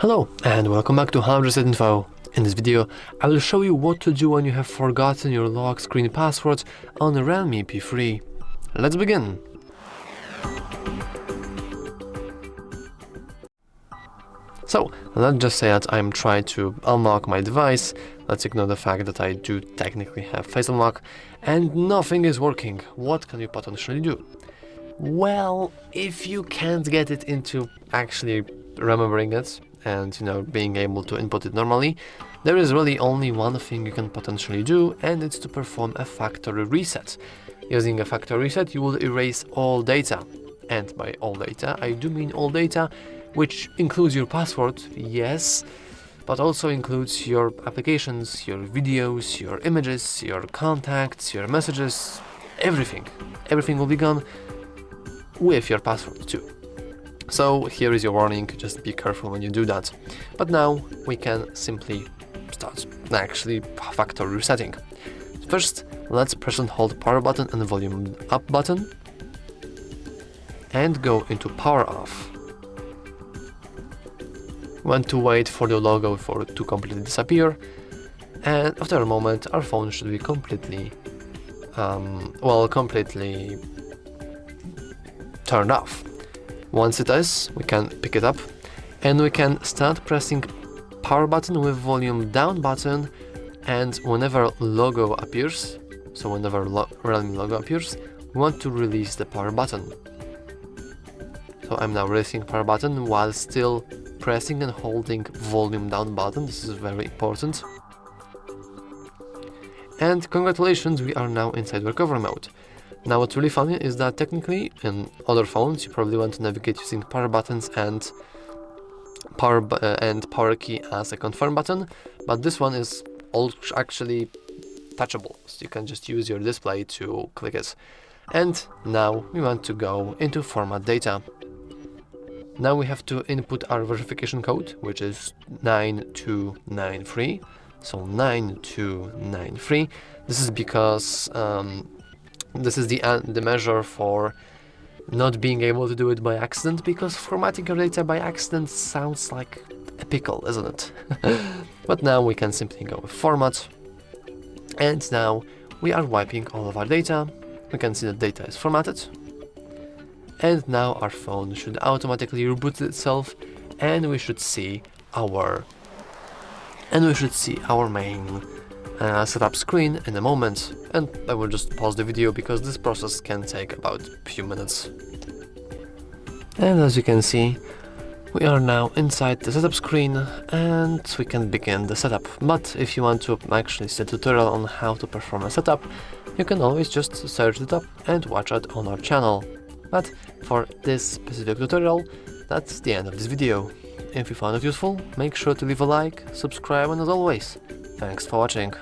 Hello and welcome back to HardReset.Info. In this video, I will show you what to do when you have forgotten your lock screen password on REALME P3. Let's begin! So, let's just say that I'm trying to unlock my device. Let's ignore the fact that I do technically have face unlock and nothing is working. What can you potentially do? Well, if you can't get it into actually remembering it and being able to input it normally, there is really only one thing you can potentially do, and it's to perform a factory reset. Using a factory reset, you will erase all data, and by all data I do mean all data, which includes your password, yes, but also includes your applications, your videos, your images, your contacts, your messages, everything. Everything will be gone with your password too. So here is your warning, just be careful when you do that. But now we can simply start actually factory resetting. First, let's press and hold power button and volume up button and go into power off. We want to wait for the logo to completely disappear, and after a moment our phone should be completely turned off. Once it is, we can pick it up and we can start pressing power button with volume down button, and whenever logo appears, so whenever REALME logo appears, we want to release the power button. So I'm now releasing power button while still pressing and holding volume down button. This is very important. And congratulations, we are now inside recovery mode. Now what's really funny is that technically in other phones you probably want to navigate using power buttons and power key as a confirm button, but this one is actually touchable, so you can just use your display to click it. And now we want to go into format data. Now we have to input our verification code, which is 9293. So 9293. This is because this is the measure for not being able to do it by accident, because formatting your data by accident sounds like a pickle, isn't it? But now we can simply go with format, and now we are wiping all of our data. We can see that data is formatted, and now our phone should automatically reboot itself, and we should see our main setup screen in a moment. And I will just pause the video because this process can take about a few minutes. And as you can see, we are now inside the setup screen and we can begin the setup. But if you want to actually see a tutorial on how to perform a setup, you can always just search it up and watch it on our channel. But for this specific tutorial, that's the end of this video. If you found it useful, make sure to leave a like, subscribe, and as always, thanks for watching.